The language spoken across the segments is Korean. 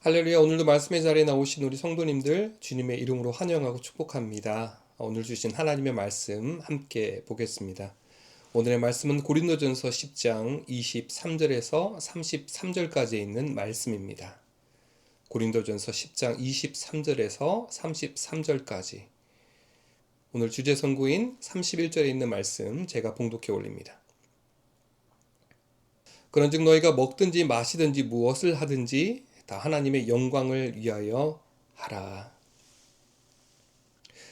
할렐루야. 오늘도 말씀의 자리에 나오신 우리 성도님들 주님의 이름으로 환영하고 축복합니다. 오늘 주신 하나님의 말씀 함께 보겠습니다. 오늘의 말씀은 고린도전서 10장 23절에서 33절까지 있는 말씀입니다. 고린도전서 10장 23절에서 33절까지. 오늘 주제 선고인 31절에 있는 말씀 제가 봉독해 올립니다. 그런즉 너희가 먹든지 마시든지 무엇을 하든지 다 하나님의 영광을 위하여 하라.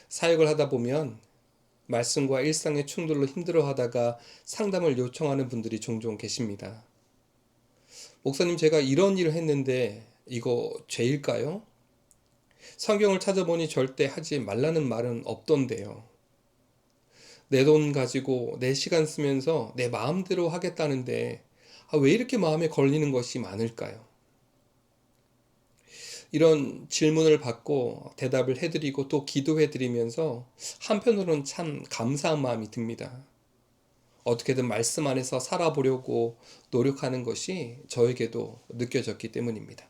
사역을 하다 보면 말씀과 일상의 충돌로 힘들어하다가 상담을 요청하는 분들이 종종 계십니다. 목사님, 제가 이런 일을 했는데 이거 죄일까요? 성경을 찾아보니 절대 하지 말라는 말은 없던데요. 내 돈 가지고 내 시간 쓰면서 내 마음대로 하겠다는데 왜 이렇게 마음에 걸리는 것이 많을까요? 이런 질문을 받고 대답을 해드리고 또 기도해드리면서 한편으로는 참 감사한 마음이 듭니다. 어떻게든 말씀 안에서 살아보려고 노력하는 것이 저에게도 느껴졌기 때문입니다.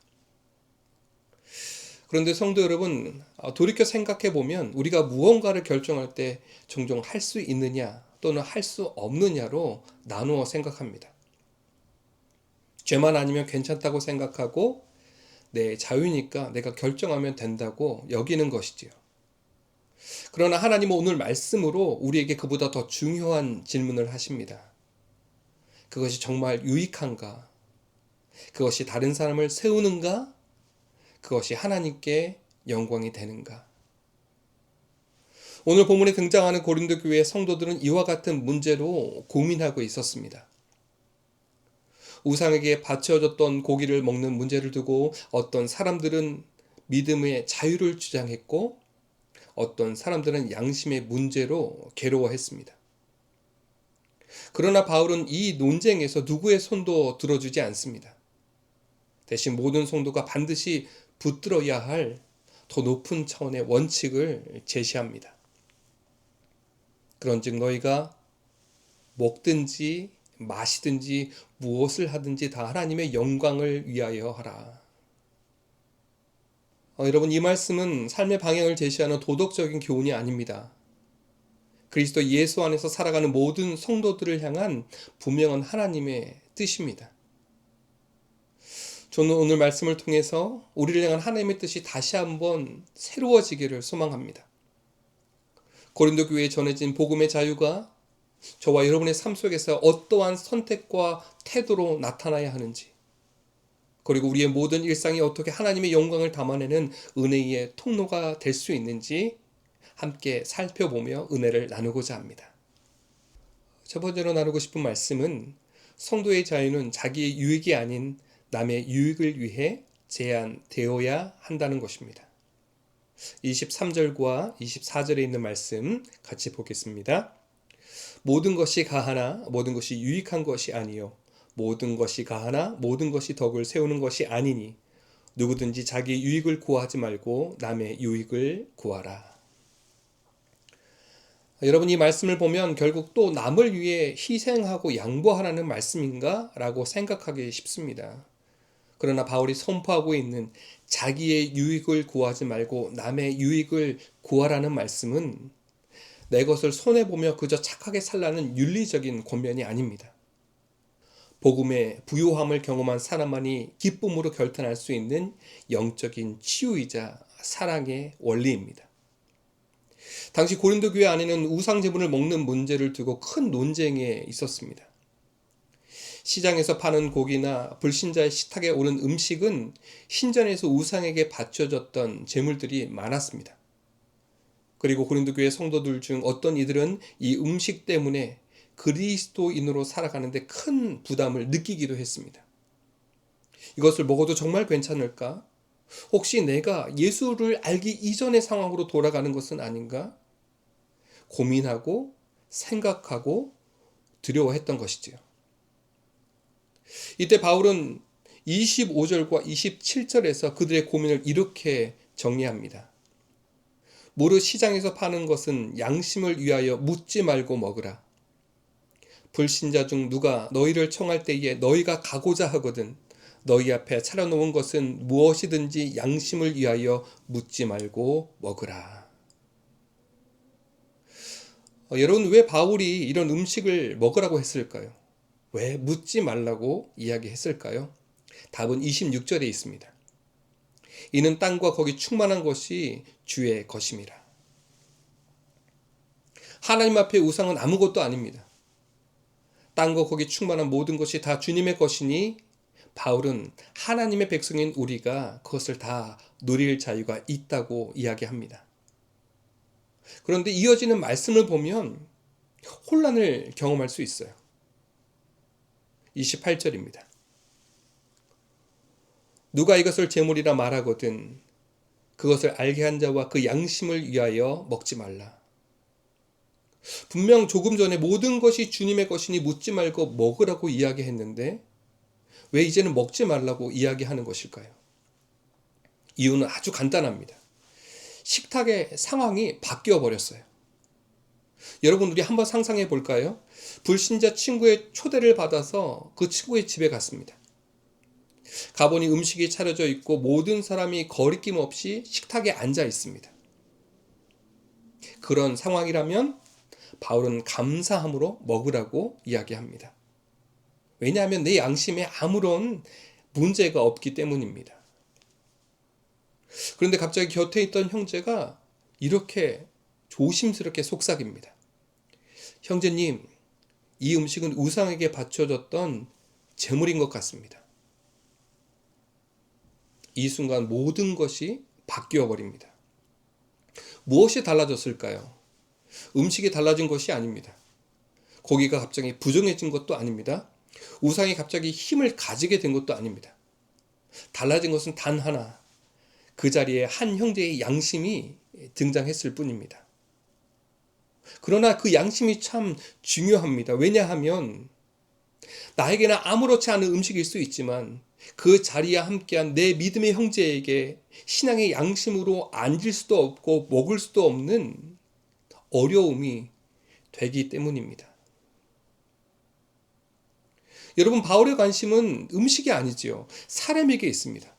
그런데 성도 여러분, 돌이켜 생각해보면 우리가 무언가를 결정할 때 종종 할 수 있느냐 또는 할 수 없느냐로 나누어 생각합니다. 죄만 아니면 괜찮다고 생각하고 내 자유니까 내가 결정하면 된다고 여기는 것이지요. 그러나 하나님은 오늘 말씀으로 우리에게 그보다 더 중요한 질문을 하십니다. 그것이 정말 유익한가? 그것이 다른 사람을 세우는가? 그것이 하나님께 영광이 되는가? 오늘 본문에 등장하는 고린도 교회의 성도들은 이와 같은 문제로 고민하고 있었습니다. 우상에게 바쳐졌던 고기를 먹는 문제를 두고 어떤 사람들은 믿음의 자유를 주장했고 어떤 사람들은 양심의 문제로 괴로워했습니다. 그러나 바울은 이 논쟁에서 누구의 손도 들어주지 않습니다. 대신 모든 성도가 반드시 붙들어야 할 더 높은 차원의 원칙을 제시합니다. 그런즉 너희가 먹든지 마시든지 무엇을 하든지 다 하나님의 영광을 위하여 하라. 여러분, 이 말씀은 삶의 방향을 제시하는 도덕적인 교훈이 아닙니다. 그리스도 예수 안에서 살아가는 모든 성도들을 향한 분명한 하나님의 뜻입니다. 저는 오늘 말씀을 통해서 우리를 향한 하나님의 뜻이 다시 한번 새로워지기를 소망합니다. 고린도 교회에 전해진 복음의 자유가 저와 여러분의 삶 속에서 어떠한 선택과 태도로 나타나야 하는지, 그리고 우리의 모든 일상이 어떻게 하나님의 영광을 담아내는 은혜의 통로가 될 수 있는지 함께 살펴보며 은혜를 나누고자 합니다. 첫 번째로 나누고 싶은 말씀은 성도의 자유는 자기의 유익이 아닌 남의 유익을 위해 제한되어야 한다는 것입니다. 23절과 24절에 있는 말씀 같이 보겠습니다. 모든 것이 가하나 모든 것이 유익한 것이 아니요 모든 것이 가하나 모든 것이 덕을 세우는 것이 아니니 누구든지 자기 유익을 구하지 말고 남의 유익을 구하라. 여러분, 이 말씀을 보면 결국 또 남을 위해 희생하고 양보하라는 말씀인가? 라고 생각하기 쉽습니다. 그러나 바울이 선포하고 있는 자기의 유익을 구하지 말고 남의 유익을 구하라는 말씀은 내 것을 손해보며 그저 착하게 살라는 윤리적인 권면이 아닙니다. 복음의 부요함을 경험한 사람만이 기쁨으로 결단할 수 있는 영적인 치유이자 사랑의 원리입니다. 당시 고린도 교회 안에는 우상 제물을 먹는 문제를 두고 큰 논쟁에 있었습니다. 시장에서 파는 고기나 불신자의 식탁에 오른 음식은 신전에서 우상에게 바쳐졌던 제물들이 많았습니다. 그리고 고린도 교회 성도들 중 어떤 이들은 이 음식 때문에 그리스도인으로 살아가는데 큰 부담을 느끼기도 했습니다. 이것을 먹어도 정말 괜찮을까? 혹시 내가 예수를 알기 이전의 상황으로 돌아가는 것은 아닌가? 고민하고 생각하고 두려워했던 것이지요. 이때 바울은 25절과 27절에서 그들의 고민을 이렇게 정리합니다. 무릇 시장에서 파는 것은 양심을 위하여 묻지 말고 먹으라. 불신자 중 누가 너희를 청할 때에 너희가 가고자 하거든 너희 앞에 차려놓은 것은 무엇이든지 양심을 위하여 묻지 말고 먹으라. 여러분, 왜 바울이 이런 음식을 먹으라고 했을까요? 왜 묻지 말라고 이야기했을까요? 답은 26절에 있습니다. 이는 땅과 거기 충만한 것이 주의 것임이라. 하나님 앞에 우상은 아무것도 아닙니다. 땅과 거기 충만한 모든 것이 다 주님의 것이니 바울은 하나님의 백성인 우리가 그것을 다 누릴 자유가 있다고 이야기합니다. 그런데 이어지는 말씀을 보면 혼란을 경험할 수 있어요. 28절입니다. 누가 이것을 제물이라 말하거든 그것을 알게 한 자와 그 양심을 위하여 먹지 말라. 분명 조금 전에 모든 것이 주님의 것이니 묻지 말고 먹으라고 이야기했는데 왜 이제는 먹지 말라고 이야기하는 것일까요? 이유는 아주 간단합니다. 식탁의 상황이 바뀌어 버렸어요. 여러분, 우리 한번 상상해 볼까요? 불신자 친구의 초대를 받아서 그 친구의 집에 갔습니다. 가보니 음식이 차려져 있고 모든 사람이 거리낌 없이 식탁에 앉아 있습니다. 그런 상황이라면 바울은 감사함으로 먹으라고 이야기합니다. 왜냐하면 내 양심에 아무런 문제가 없기 때문입니다. 그런데 갑자기 곁에 있던 형제가 이렇게 조심스럽게 속삭입니다. 형제님, 이 음식은 우상에게 바쳐졌던 제물인 것 같습니다. 이 순간 모든 것이 바뀌어 버립니다. 무엇이 달라졌을까요? 음식이 달라진 것이 아닙니다. 고기가 갑자기 부정해진 것도 아닙니다. 우상이 갑자기 힘을 가지게 된 것도 아닙니다. 달라진 것은 단 하나, 그 자리에 한 형제의 양심이 등장했을 뿐입니다. 그러나 그 양심이 참 중요합니다. 왜냐하면 나에게는 아무렇지 않은 음식일 수 있지만 그 자리에 함께한 내 믿음의 형제에게 신앙의 양심으로 앉을 수도 없고 먹을 수도 없는 어려움이 되기 때문입니다. 여러분, 바울의 관심은 음식이 아니지요. 사람에게 있습니다.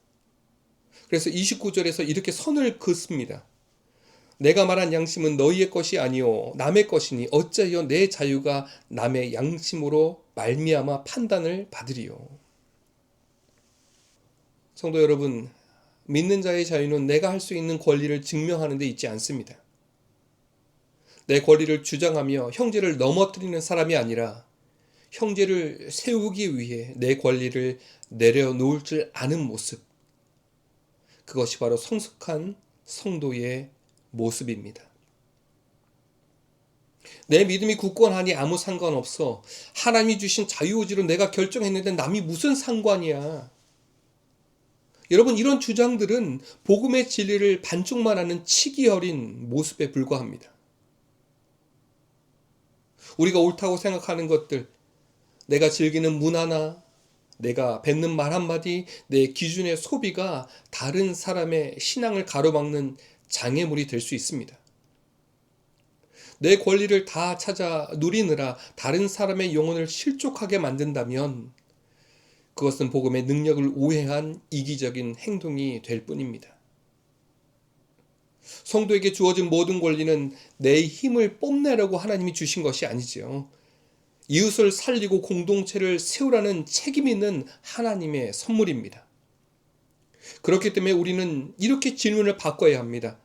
그래서 29절에서 이렇게 선을 긋습니다. 내가 말한 양심은 너희의 것이 아니요 남의 것이니 어찌하여 내 자유가 남의 양심으로 말미암아 판단을 받으리요. 성도 여러분, 믿는 자의 자유는 내가 할 수 있는 권리를 증명하는 데 있지 않습니다. 내 권리를 주장하며 형제를 넘어뜨리는 사람이 아니라 형제를 세우기 위해 내 권리를 내려놓을 줄 아는 모습, 그것이 바로 성숙한 성도의 모습입니다. 내 믿음이 굳건하니 아무 상관없어. 하나님이 주신 자유의지로 내가 결정했는데 남이 무슨 상관이야. 여러분, 이런 주장들은 복음의 진리를 반쪽만 하는 치기 어린 모습에 불과합니다. 우리가 옳다고 생각하는 것들, 내가 즐기는 문화나 내가 뱉는 말 한마디, 내 기준의 소비가 다른 사람의 신앙을 가로막는 장애물이 될 수 있습니다. 내 권리를 다 찾아 누리느라 다른 사람의 영혼을 실족하게 만든다면 그것은 복음의 능력을 오해한 이기적인 행동이 될 뿐입니다. 성도에게 주어진 모든 권리는 내 힘을 뽐내려고 하나님이 주신 것이 아니지요. 이웃을 살리고 공동체를 세우라는 책임 있는 하나님의 선물입니다. 그렇기 때문에 우리는 이렇게 질문을 바꿔야 합니다.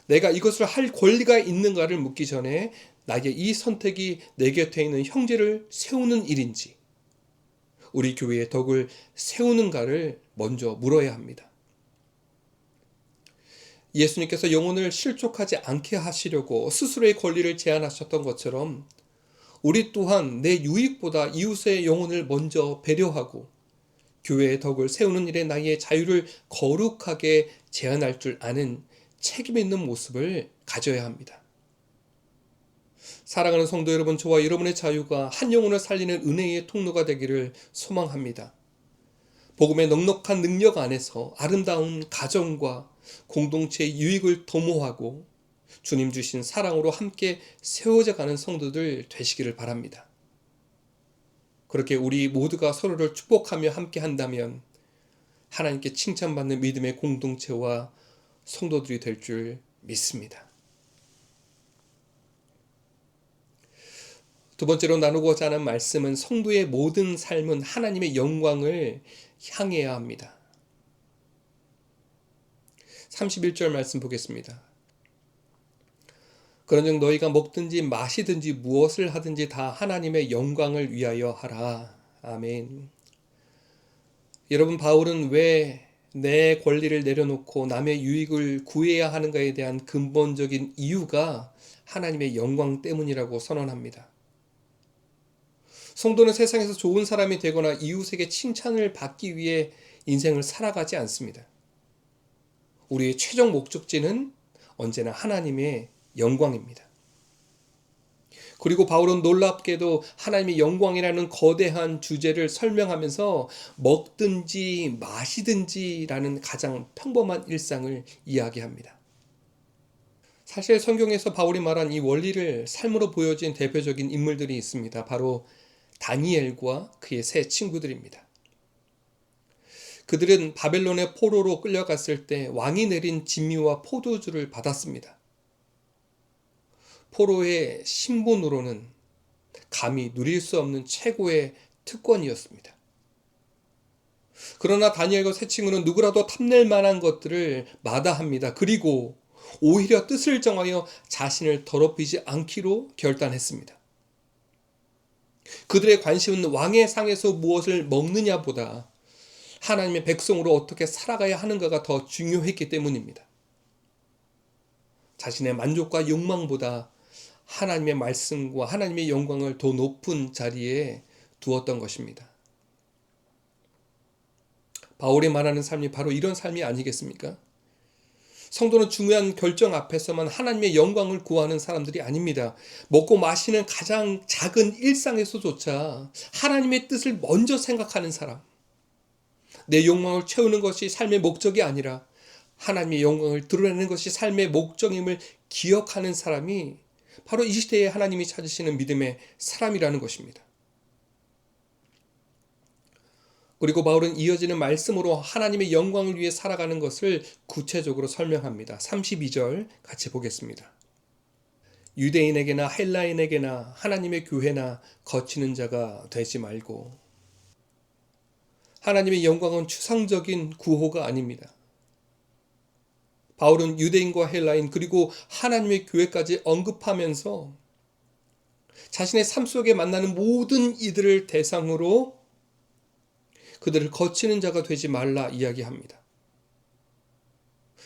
내가 이것을 할 권리가 있는가를 묻기 전에 나에게 이 선택이 내 곁에 있는 형제를 세우는 일인지, 우리 교회의 덕을 세우는가를 먼저 물어야 합니다. 예수님께서 영혼을 실족하지 않게 하시려고 스스로의 권리를 제한하셨던 것처럼 우리 또한 내 유익보다 이웃의 영혼을 먼저 배려하고 교회의 덕을 세우는 일에 나의 자유를 거룩하게 제한할 줄 아는 책임 있는 모습을 가져야 합니다. 사랑하는 성도 여러분, 저와 여러분의 자유가 한 영혼을 살리는 은혜의 통로가 되기를 소망합니다. 복음의 넉넉한 능력 안에서 아름다운 가정과 공동체의 유익을 도모하고 주님 주신 사랑으로 함께 세워져 가는 성도들 되시기를 바랍니다. 그렇게 우리 모두가 서로를 축복하며 함께 한다면 하나님께 칭찬받는 믿음의 공동체와 성도들이 될 줄 믿습니다. 두 번째로 나누고자 하는 말씀은 성도의 모든 삶은 하나님의 영광을 향해야 합니다. 31절 말씀 보겠습니다. 그런즉 너희가 먹든지 마시든지 무엇을 하든지 다 하나님의 영광을 위하여 하라. 아멘. 여러분, 바울은 왜 내 권리를 내려놓고 남의 유익을 구해야 하는가에 대한 근본적인 이유가 하나님의 영광 때문이라고 선언합니다. 성도는 세상에서 좋은 사람이 되거나 이웃에게 칭찬을 받기 위해 인생을 살아가지 않습니다. 우리의 최종 목적지는 언제나 하나님의 영광입니다. 그리고 바울은 놀랍게도 하나님의 영광이라는 거대한 주제를 설명하면서 먹든지 마시든지라는 가장 평범한 일상을 이야기합니다. 사실 성경에서 바울이 말한 이 원리를 삶으로 보여진 대표적인 인물들이 있습니다. 바로 다니엘과 그의 세 친구들입니다. 그들은 바벨론의 포로로 끌려갔을 때 왕이 내린 진미와 포도주를 받았습니다. 포로의 신분으로는 감히 누릴 수 없는 최고의 특권이었습니다. 그러나 다니엘과 세 친구는 누구라도 탐낼 만한 것들을 마다합니다. 그리고 오히려 뜻을 정하여 자신을 더럽히지 않기로 결단했습니다. 그들의 관심은 왕의 상에서 무엇을 먹느냐보다 하나님의 백성으로 어떻게 살아가야 하는가가 더 중요했기 때문입니다. 자신의 만족과 욕망보다 하나님의 말씀과 하나님의 영광을 더 높은 자리에 두었던 것입니다. 바울이 말하는 삶이 바로 이런 삶이 아니겠습니까? 성도는 중요한 결정 앞에서만 하나님의 영광을 구하는 사람들이 아닙니다. 먹고 마시는 가장 작은 일상에서조차 하나님의 뜻을 먼저 생각하는 사람. 내 욕망을 채우는 것이 삶의 목적이 아니라 하나님의 영광을 드러내는 것이 삶의 목적임을 기억하는 사람이 바로 이 시대에 하나님이 찾으시는 믿음의 사람이라는 것입니다. 그리고 바울은 이어지는 말씀으로 하나님의 영광을 위해 살아가는 것을 구체적으로 설명합니다. 32절 같이 보겠습니다. 유대인에게나 헬라인에게나 하나님의 교회나 거치는 자가 되지 말고. 하나님의 영광은 추상적인 구호가 아닙니다. 바울은 유대인과 헬라인 그리고 하나님의 교회까지 언급하면서 자신의 삶 속에 만나는 모든 이들을 대상으로 그들을 거치는 자가 되지 말라 이야기합니다.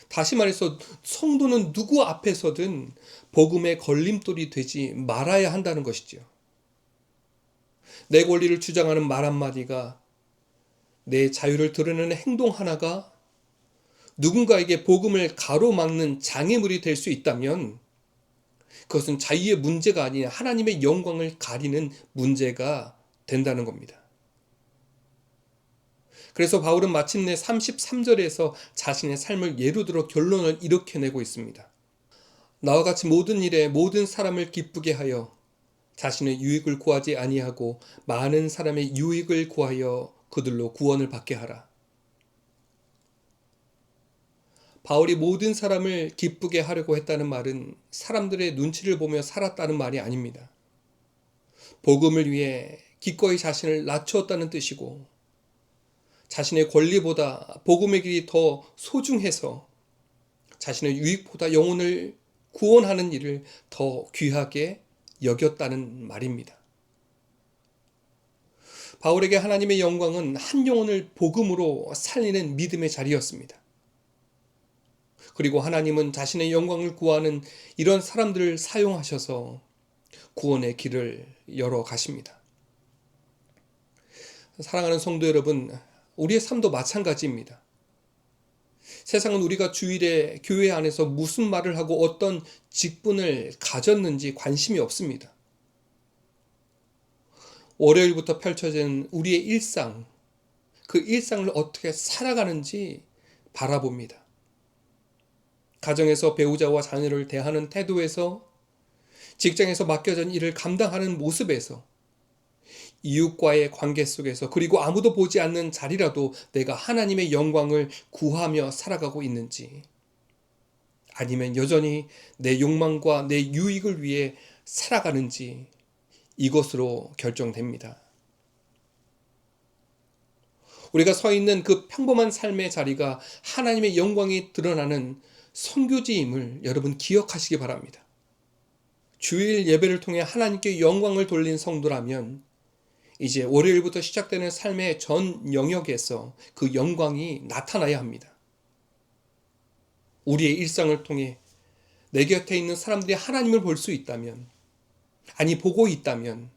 다시 말해서 성도는 누구 앞에서든 복음의 걸림돌이 되지 말아야 한다는 것이죠. 내 권리를 주장하는 말 한마디가, 내 자유를 드러내는 행동 하나가 누군가에게 복음을 가로막는 장애물이 될 수 있다면 그것은 자유의 문제가 아닌 하나님의 영광을 가리는 문제가 된다는 겁니다. 그래서 바울은 마침내 33절에서 자신의 삶을 예로 들어 결론을 이렇게 내고 있습니다. 나와 같이 모든 일에 모든 사람을 기쁘게 하여 자신의 유익을 구하지 아니하고 많은 사람의 유익을 구하여 그들로 구원을 받게 하라. 바울이 모든 사람을 기쁘게 하려고 했다는 말은 사람들의 눈치를 보며 살았다는 말이 아닙니다. 복음을 위해 기꺼이 자신을 낮추었다는 뜻이고, 자신의 권리보다 복음의 길이 더 소중해서 자신의 유익보다 영혼을 구원하는 일을 더 귀하게 여겼다는 말입니다. 바울에게 하나님의 영광은 한 영혼을 복음으로 살리는 믿음의 자리였습니다. 그리고 하나님은 자신의 영광을 구하는 이런 사람들을 사용하셔서 구원의 길을 열어 가십니다. 사랑하는 성도 여러분, 우리의 삶도 마찬가지입니다. 세상은 우리가 주일에 교회 안에서 무슨 말을 하고 어떤 직분을 가졌는지 관심이 없습니다. 월요일부터 펼쳐진 우리의 일상, 그 일상을 어떻게 살아가는지 바라봅니다. 가정에서 배우자와 자녀를 대하는 태도에서, 직장에서 맡겨진 일을 감당하는 모습에서, 이웃과의 관계 속에서 그리고 아무도 보지 않는 자리라도 내가 하나님의 영광을 구하며 살아가고 있는지, 아니면 여전히 내 욕망과 내 유익을 위해 살아가는지, 이것으로 결정됩니다. 우리가 서 있는 그 평범한 삶의 자리가 하나님의 영광이 드러나는 선교지임을 여러분 기억하시기 바랍니다. 주일 예배를 통해 하나님께 영광을 돌린 성도라면 이제 월요일부터 시작되는 삶의 전 영역에서 그 영광이 나타나야 합니다. 우리의 일상을 통해 내 곁에 있는 사람들이 하나님을 볼 수 있다면, 아니 보고 있다면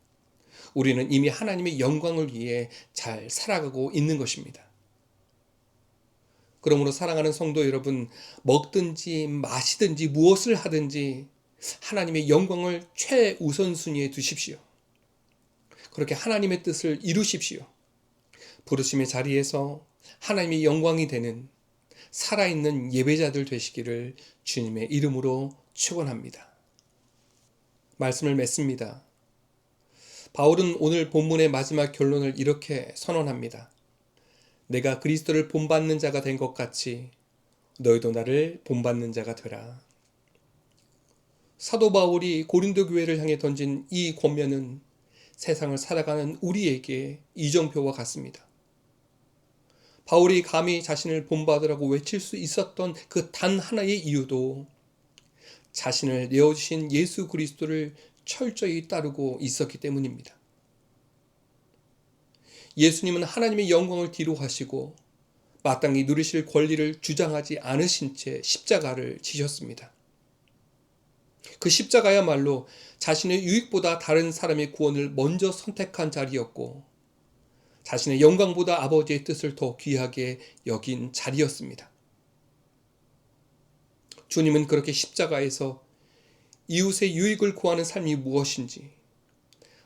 우리는 이미 하나님의 영광을 위해 잘 살아가고 있는 것입니다. 그러므로 사랑하는 성도 여러분, 먹든지 마시든지 무엇을 하든지 하나님의 영광을 최우선순위에 두십시오. 그렇게 하나님의 뜻을 이루십시오. 부르심의 자리에서 하나님의 영광이 되는 살아있는 예배자들 되시기를 주님의 이름으로 축원합니다. 말씀을 맺습니다. 바울은 오늘 본문의 마지막 결론을 이렇게 선언합니다. 내가 그리스도를 본받는 자가 된 것 같이 너희도 나를 본받는 자가 되라. 사도 바울이 고린도 교회를 향해 던진 이 권면은 세상을 살아가는 우리에게 이정표와 같습니다. 바울이 감히 자신을 본받으라고 외칠 수 있었던 그 단 하나의 이유도 자신을 내어주신 예수 그리스도를 철저히 따르고 있었기 때문입니다. 예수님은 하나님의 영광을 뒤로 하시고 마땅히 누리실 권리를 주장하지 않으신 채 십자가를 지셨습니다. 그 십자가야말로 자신의 유익보다 다른 사람의 구원을 먼저 선택한 자리였고 자신의 영광보다 아버지의 뜻을 더 귀하게 여긴 자리였습니다. 주님은 그렇게 십자가에서 이웃의 유익을 구하는 삶이 무엇인지,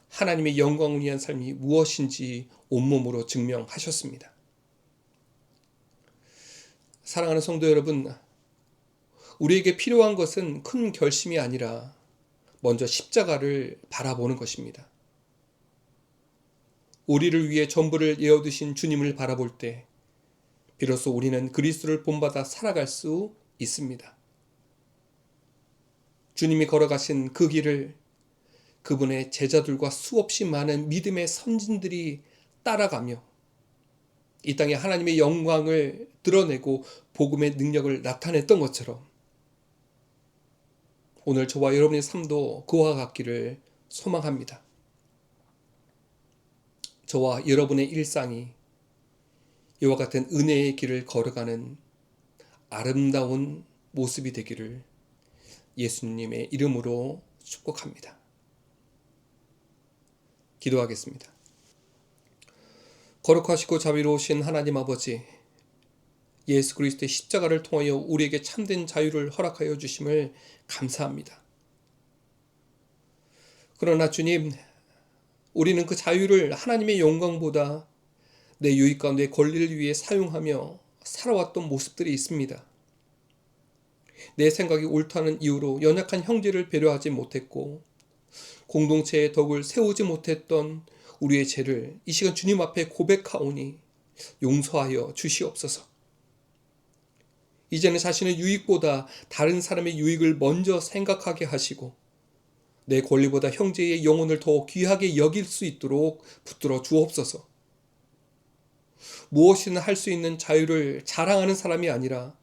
하나님의 영광을 위한 삶이 무엇인지 온몸으로 증명하셨습니다. 사랑하는 성도 여러분, 우리에게 필요한 것은 큰 결심이 아니라 먼저 십자가를 바라보는 것입니다. 우리를 위해 전부를 내어두신 주님을 바라볼 때 비로소 우리는 그리스도를 본받아 살아갈 수 있습니다. 주님이 걸어가신 그 길을 그분의 제자들과 수없이 많은 믿음의 선진들이 따라가며 이 땅에 하나님의 영광을 드러내고 복음의 능력을 나타냈던 것처럼 오늘 저와 여러분의 삶도 그와 같기를 소망합니다. 저와 여러분의 일상이 이와 같은 은혜의 길을 걸어가는 아름다운 모습이 되기를 예수님의 이름으로 축복합니다. 기도하겠습니다. 거룩하시고 자비로우신 하나님 아버지, 예수 그리스도의 십자가를 통하여 우리에게 참된 자유를 허락하여 주심을 감사합니다. 그러나 주님, 우리는 그 자유를 하나님의 영광보다 내 유익과 내 권리를 위해 사용하며 살아왔던 모습들이 있습니다. 내 생각이 옳다는 이유로 연약한 형제를 배려하지 못했고 공동체의 덕을 세우지 못했던 우리의 죄를 이 시간 주님 앞에 고백하오니 용서하여 주시옵소서. 이제는 자신의 유익보다 다른 사람의 유익을 먼저 생각하게 하시고 내 권리보다 형제의 영혼을 더 귀하게 여길 수 있도록 붙들어 주옵소서. 무엇이든 할 수 있는 자유를 자랑하는 사람이 아니라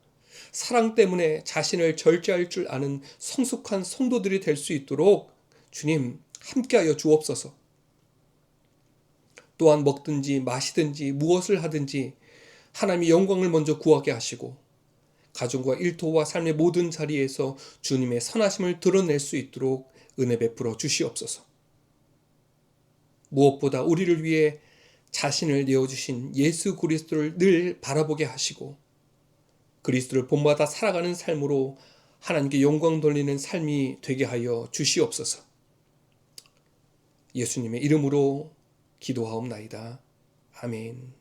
사랑 때문에 자신을 절제할 줄 아는 성숙한 성도들이 될 수 있도록 주님 함께하여 주옵소서. 또한 먹든지 마시든지 무엇을 하든지 하나님의 영광을 먼저 구하게 하시고 가정과 일터와 삶의 모든 자리에서 주님의 선하심을 드러낼 수 있도록 은혜 베풀어 주시옵소서. 무엇보다 우리를 위해 자신을 내어주신 예수 그리스도를 늘 바라보게 하시고 그리스도를 본받아 살아가는 삶으로 하나님께 영광 돌리는 삶이 되게 하여 주시옵소서. 예수님의 이름으로 기도하옵나이다. 아멘.